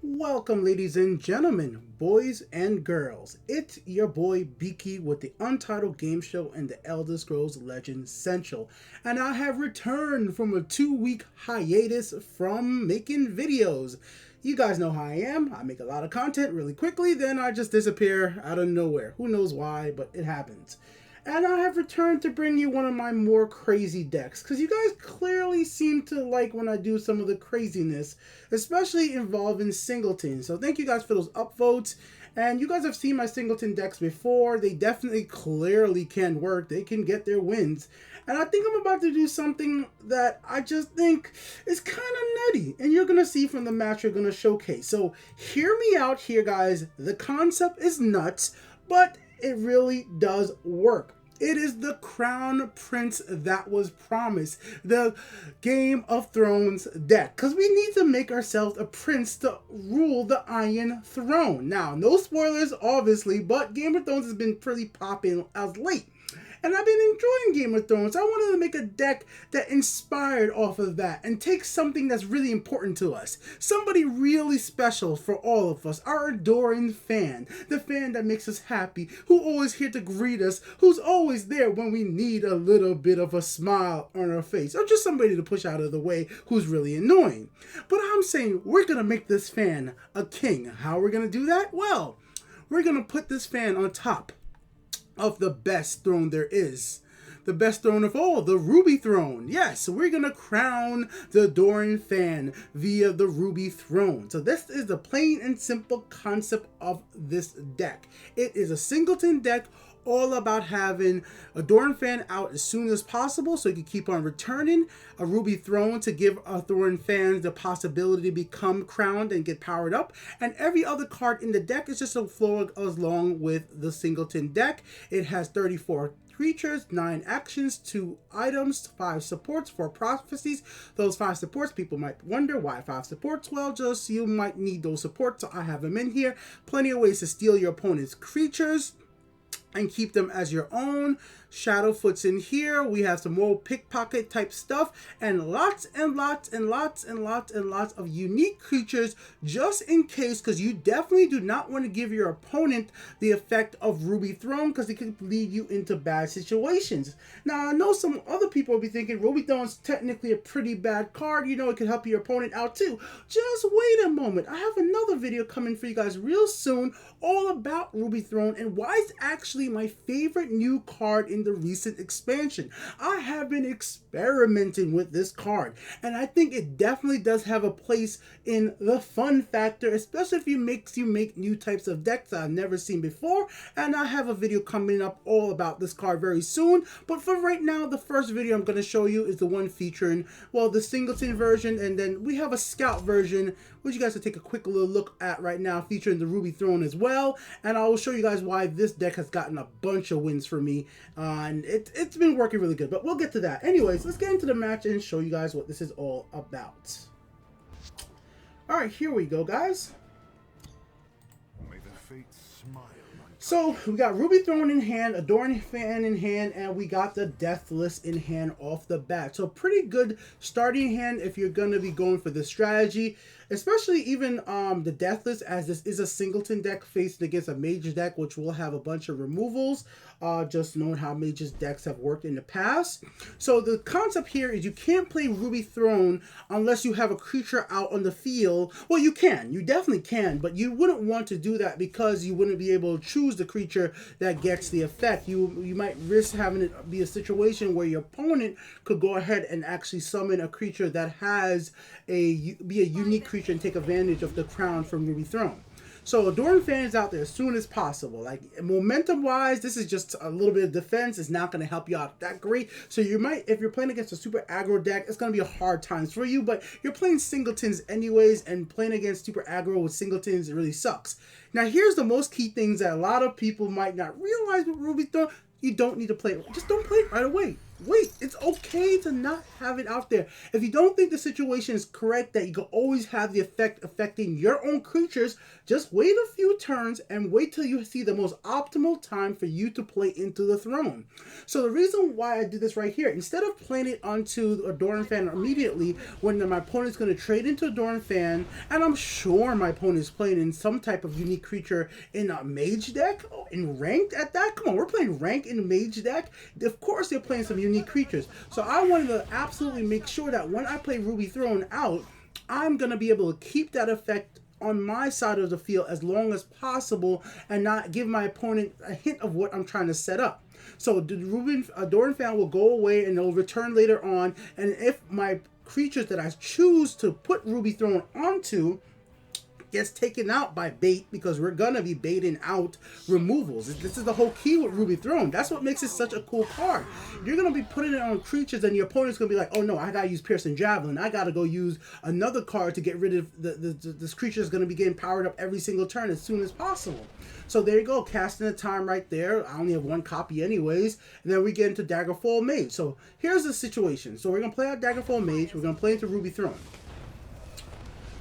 Welcome, ladies and gentlemen, boys and girls. It's your boy Beaky with the Untitled Game Show and the Elder Scrolls Legend Central. And I have returned from a 2-week hiatus from making videos. You guys know how I am. I make a lot of content really quickly, then I just disappear out of nowhere. Who knows why, but it happens. And I have returned to bring you one of my more crazy decks, because you guys clearly seem to like when I do some of the craziness, especially involving singletons. So thank you guys for those upvotes. And you guys have seen my singleton decks before. They definitely clearly can work. They can get their wins. And I think I'm about to do something that I just think is kind of nutty. And you're going to see from the match you're going to showcase. So hear me out here, guys. The concept is nuts, but it really does work. It is the Crown Prince that was promised, the Game of Thrones deck. Because we need to make ourselves a prince to rule the Iron Throne. Now, no spoilers, obviously, but Game of Thrones has been pretty popping as late. And I've been enjoying Game of Thrones. I wanted to make a deck that inspired off of that and take something that's really important to us. Somebody really special for all of us. Our adoring fan. The fan that makes us happy. Who always here to greet us. Who's always there when we need a little bit of a smile on our face. Or just somebody to push out of the way who's really annoying. But I'm saying we're going to make this fan a king. How are we going to do that? Well, we're going to put this fan on top of the best throne there is. The best throne of all, the Ruby Throne. Yes, we're going to crown the adoring fan via the Ruby Throne. So this is the plain and simple concept of this deck. It is a singleton deck, all about having a Adoring Fan out as soon as possible so you can keep on returning, a Ruby Throne to give Adoring fans the possibility to become crowned and get powered up, and every other card in the deck is just a flow along with the singleton deck. It has 34 creatures, 9 actions, 2 items, 5 supports, 4 prophecies. Those 5 supports, people might wonder why 5 supports. Well, just you might need those supports, so I have them in here. Plenty of ways to steal your opponent's creatures and keep them as your own. Shadowfoot's in here. We have some more pickpocket type stuff and lots and lots and lots and lots and lots of unique creatures just in case, because you definitely do not want to give your opponent the effect of Ruby Throne because it could lead you into bad situations. Now, I know some other people will be thinking Ruby Throne's technically a pretty bad card. You know, it could help your opponent out too. Just wait a moment. I have another video coming for you guys real soon all about Ruby Throne and why it's actually my favorite new card in the recent expansion. I have been experimenting with this card and I think it definitely does have a place in the fun factor, especially if you make new types of decks that I've never seen before. And I have a video coming up all about this card very soon, but for right now, the first video I'm going to show you is the one featuring, well, the singleton version, and then we have a scout version which you guys can take a quick little look at right now, featuring the Ruby Throne as well. And I will show you guys why this deck has gotten a bunch of wins for me. And it's been working really good, but we'll get to that. Anyways, let's get into the match and show you guys what this is all about. All right, here we go, guys. May the fates smile. So we got Ruby Throne in hand, Adoring Fan in hand, and we got the Deathless in hand off the bat. So pretty good starting hand if you're going to be going for this strategy. Especially even the Deathless, as this is a singleton deck facing against a mage deck, which will have a bunch of removals, just knowing how mages decks have worked in the past. So the concept here is you can't play Ruby Throne unless you have a creature out on the field. Well, you can. You definitely can, but you wouldn't want to do that because you wouldn't be able to choose the creature that gets the effect. You might risk having it be a situation where your opponent could go ahead and actually summon a creature that has be a unique creature and take advantage of the crown from Ruby Throne. So Adoring Fan is out there as soon as possible. Like momentum wise, this is just a little bit of defense. It's not going to help you out that great. So you might, if you're playing against a super aggro deck, it's going to be a hard times for you, but you're playing singletons anyways, and playing against super aggro with singletons really sucks. Now here's the most key things that a lot of people might not realize with Ruby Throne. You don't need to play it. Just don't play it right away. wait, it's okay to not have it out there. If you don't think the situation is correct, that you can always have the effect affecting your own creatures, just wait a few turns and wait till you see the most optimal time for you to play into the throne. So the reason why I did this right here, instead of playing it onto a Dawnfang immediately when my opponent's going to trade into a Dawnfang, and I'm sure my opponent's playing in some type of unique creature in a mage deck, in ranked at that. Come on, we're playing rank in the mage deck. Of course they're playing some unique creatures. So I wanted to absolutely make sure that when I play Ruby Throne out, I'm going to be able to keep that effect on my side of the field as long as possible and not give my opponent a hint of what I'm trying to set up. So the Dawnfang will go away and they'll return later on, and if my creatures that I choose to put Ruby Throne onto gets taken out by bait, because we're gonna be baiting out removals. This is the whole key with Ruby Throne. That's what makes it such a cool card. You're gonna be putting it on creatures and your opponent's gonna be like, oh no, I gotta use Piercing Javelin. I gotta go use another card to get rid of this creature is gonna be getting powered up every single turn as soon as possible. So there you go, casting the time right there. I only have one copy anyways. And then we get into Daggerfall Mage. So here's the situation. So we're gonna play out Daggerfall Mage. We're gonna play into Ruby Throne.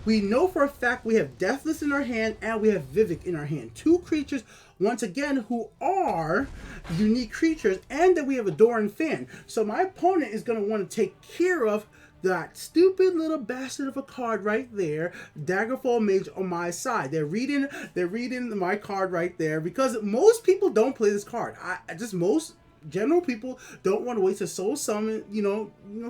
We know for a fact we have Deathless in our hand and we have Vivek in our hand. Two creatures, once again, who are unique creatures, and that we have a Dawnfang. So my opponent is going to want to take care of that stupid little bastard of a card right there, Daggerfall Mage on my side. They're reading my card right there, because most people don't play this card. Most general people don't want to waste a soul summon,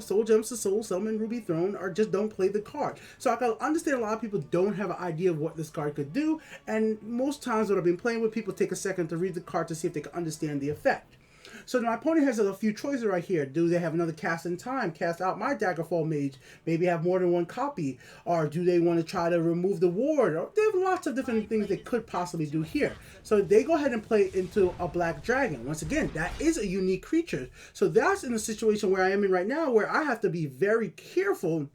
soul gems to soul summon Ruby Throne, or just don't play the card. So I can understand a lot of people don't have an idea of what this card could do, and most times when I've been playing with people, take a second to read the card to see if they can understand the effect. So my opponent has a few choices right here. Do they have another cast in time? Cast out my Daggerfall Mage. Maybe have more than one copy. Or do they want to try to remove the ward? Or they have lots of different things they could possibly do here. So they go ahead and play into a Black Dragon. Once again, that is a unique creature. So that's in the situation where I am in right now, where I have to be very careful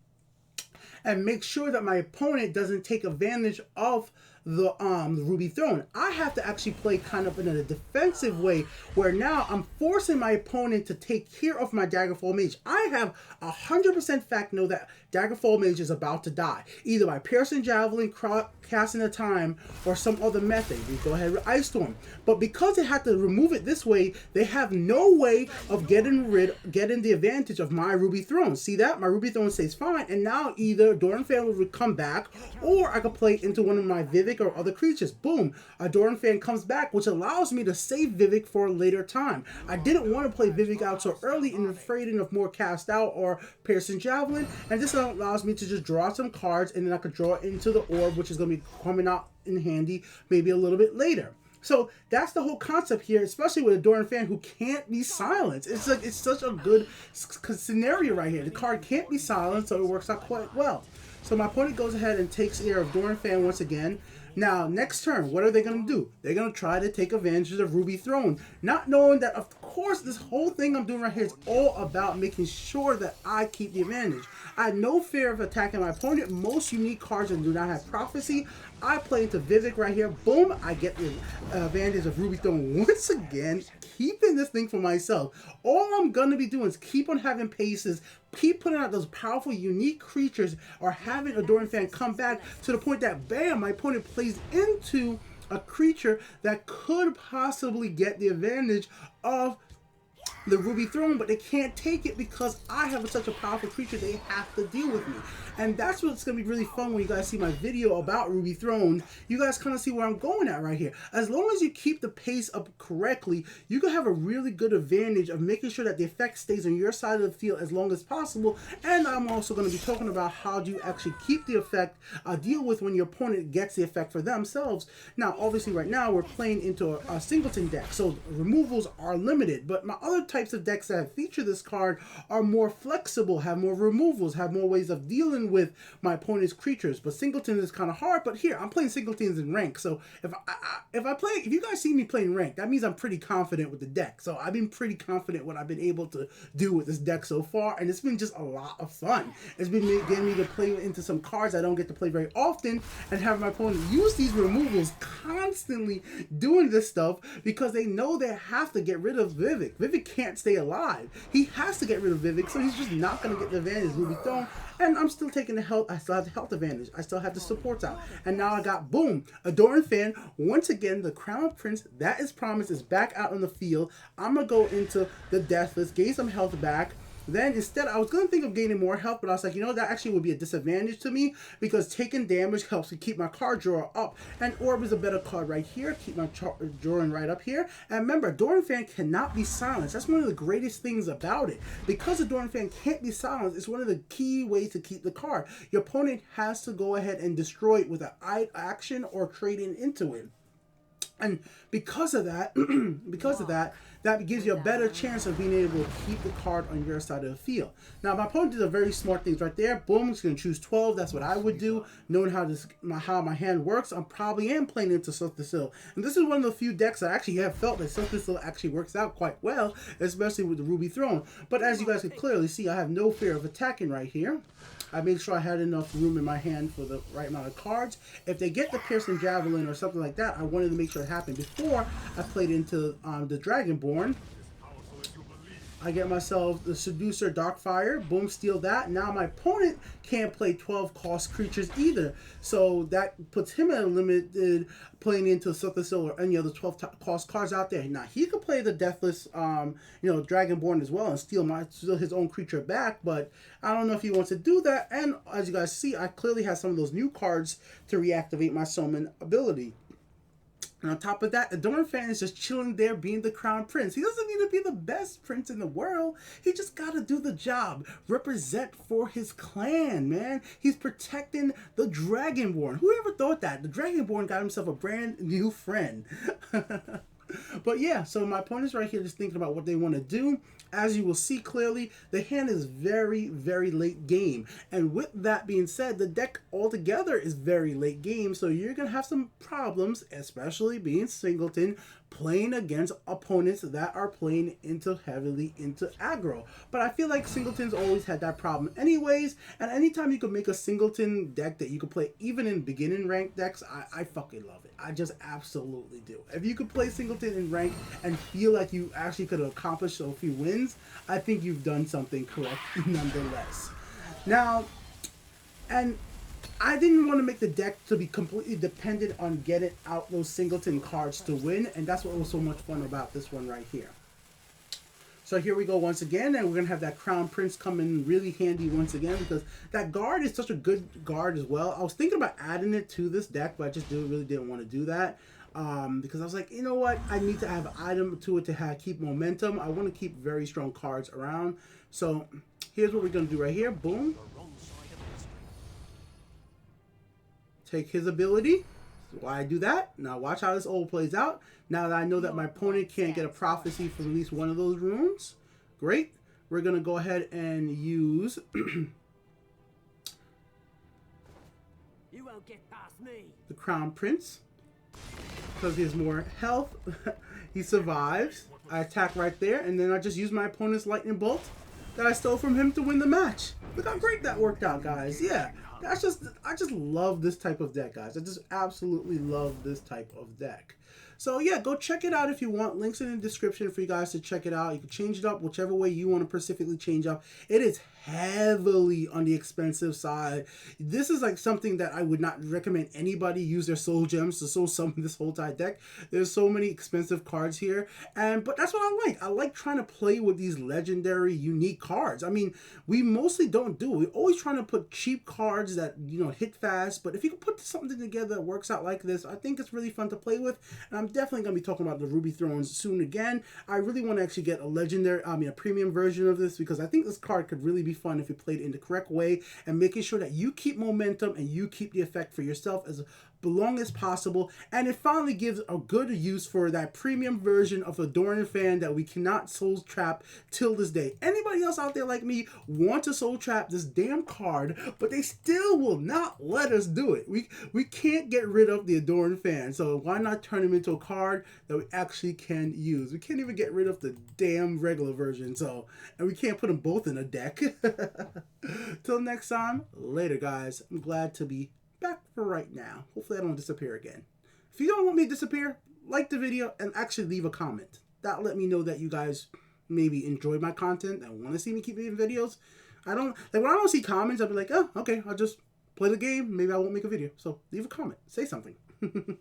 and make sure that my opponent doesn't take advantage of the Ruby Throne. I have to actually play kind of in a defensive way, where now I'm forcing my opponent to take care of my Daggerfall Mage. I have 100% fact know that Daggerfall Mage is about to die, either by Piercing Javelin, casting a time, or some other method. We go ahead with Ice Storm. But because they have to remove it this way, they have no way of getting the advantage of my Ruby Throne. See that? My Ruby Throne stays fine, and now either Dawnfang will come back, or I could play into one of my Vivek or other creatures. Boom, a Dawnfang comes back, which allows me to save Vivek for a later time. I didn't want to play Vivek out so early and afraid of more cast out or Piercing Javelin, and this allows me to just draw some cards, and then I could draw into the orb, which is going to be coming out in handy maybe a little bit later. So that's the whole concept here, especially with a Dawnfang who can't be silenced. It's such a good scenario right here. The card can't be silenced, so it works out quite well. So my opponent goes ahead and takes care of Dawnfang once again. Now, next turn, what are they going to do? They're going to try to take advantage of Ruby Throne, not knowing that, of course, this whole thing I'm doing right here is all about making sure that I keep the advantage. I have no fear of attacking my opponent. Most unique cards that do not have Prophecy, I play into Vivek right here. Boom, I get the advantage of Ruby Throne once again, keeping this thing for myself. All I'm going to be doing is keep on having paces, keep putting out those powerful, unique creatures, or having a Dawnfang come back to the point that, bam, my opponent plays into a creature that could possibly get the advantage of the Ruby Throne, but they can't take it because I have such a powerful creature. They have to deal with me. And that's what's going to be really fun when you guys see my video about Ruby Throne. You guys kind of see where I'm going at right here. As long as you keep the pace up correctly, you can have a really good advantage of making sure that the effect stays on your side of the field as long as possible. And I'm also going to be talking about how do you actually keep the effect, deal with when your opponent gets the effect for themselves. Now, obviously right now we're playing into a singleton deck, so removals are limited, but my other types of decks that feature this card are more flexible, have more removals, have more ways of dealing with my opponent's creatures. But singleton is kind of hard. But here, I'm playing singletons in rank, so if you guys see me playing rank, that means I'm pretty confident with the deck. So I've been pretty confident what I've been able to do with this deck so far, and it's been just a lot of fun. It's been getting me to play into some cards I don't get to play very often, and have my opponent use these removals, constantly doing this stuff because they know they have to get rid of Vivek. Vivek can't can't stay alive. He has to get rid of Vivek, so he's just not going to get the advantage Ruby Throne. And I'm still taking the health. I still have the health advantage. I still have the supports out. And now I got, boom, a Dawnfang. Once again, the Crown Prince, that is promised, is back out on the field. I'm going to go into the Deathless, gain some health back. Then instead, I was going to think of gaining more health, but I was like, you know, that actually would be a disadvantage to me because taking damage helps to keep my card drawer up. And Orb is a better card right here. Keep my drawing right up here. And remember, Dawnfang cannot be silenced. That's one of the greatest things about it. Because the Dawnfang can't be silenced, it's one of the key ways to keep the card. Your opponent has to go ahead and destroy it with an action or trading into it. And because of that, that gives you a better chance of being able to keep the card on your side of the field. Now, my opponent did a very smart thing right there. Boom, he's going to choose 12. That's what I would do. Knowing how my hand works, I probably am playing into Sotha Sil. And this is one of the few decks I actually have felt that Sotha Sil actually works out quite well, especially with the Ruby Throne. But as you guys can clearly see, I have no fear of attacking right here. I made sure I had enough room in my hand for the right amount of cards. If they get the Piercing Javelin or something like that, I wanted to make sure it happened before I played into the Dragonborn. I get myself the Seducer Darkfire. Boom, steal that. Now my opponent can't play 12 cost creatures either. So that puts him at a limited playing into Sotha Sil or any other 12 cost cards out there. Now he could play the Deathless, Dragonborn as well and steal his own creature back. But I don't know if he wants to do that. And as you guys see, I clearly have some of those new cards to reactivate my summon ability. And on top of that, the Dawnfang is just chilling there being the Crown Prince. He doesn't need to be the best prince in the world. He just got to do the job. Represent for his clan, man. He's protecting the Dragonborn. Who ever thought that? The Dragonborn got himself a brand new friend. But yeah, so my opponent's right here just thinking about what they want to do. As you will see clearly, the hand is very, very late game. And with that being said, the deck altogether is very late game. So you're going to have some problems, especially being Singleton, playing against opponents that are playing heavily into aggro. But I feel like Singleton's always had that problem anyways. And anytime you can make a Singleton deck that you can play even in beginning rank decks, I fucking love it. I just absolutely do. If you could play Singleton in rank and feel like you actually could accomplish a few wins, I think you've done something correct nonetheless. Now, and I didn't want to make the deck to be completely dependent on getting out those Singleton cards to win, and that's what was so much fun about this one right here. So here we go once again, and we're going to have that Crown Prince come in really handy once again, because that guard is such a good guard as well. I was thinking about adding it to this deck, but I just really didn't want to do that. Because I was like, you know what? I need to have an item to it to keep momentum. I want to keep very strong cards around. So here's what we're going to do right here. Boom. Take his ability. Why I do that? Now watch how this all plays out. Now that I know that my opponent can't get a prophecy from at least one of those runes. Great. We're going to go ahead and use You won't get past me. The Crown Prince. Because he has more health. He survives. I attack right there. And then I just use my opponent's lightning bolt that I stole from him to win the match. Look how great that worked out, guys. Yeah. I just love this type of deck, guys. I just absolutely love this type of deck. So yeah, go check it out if you want. Links in the description for you guys to check it out. You can change it up whichever way you want to specifically change up. It is heavily on the expensive side. This is like something that I would not recommend anybody use their soul gems to soul summon this whole entire deck. There's so many expensive cards here, but that's what I like. I like trying to play with these legendary, unique cards. I mean, we mostly don't do. We're always trying to put cheap cards that, you know, hit fast. But if you can put something together that works out like this, I think it's really fun to play with. And I'm definitely going to be talking about the Ruby Thrones soon again. I really want to actually get a premium version of this, because I think this card could really be fun if you played it in the correct way and making sure that you keep momentum and you keep the effect for yourself as long as possible. And it finally gives a good use for that premium version of a Dawnfang that we cannot soul trap till this day. Anybody else out there like me want to soul trap this damn card, but they still will not let us do it. We can't get rid of the Dawnfang, so why not turn him into a card that we actually can use? We can't even get rid of the damn regular version, and we can't put them both in a deck. Till next time, later guys. I'm glad to be back for right now. Hopefully I don't disappear again. If you don't want me to disappear, like the video and actually leave a comment. That'll let me know that you guys maybe enjoy my content and want to see me keep making videos. I don't like when I don't see comments. I'll be like, oh, okay, I'll just play the game. Maybe I won't make a video. So leave a comment, say something.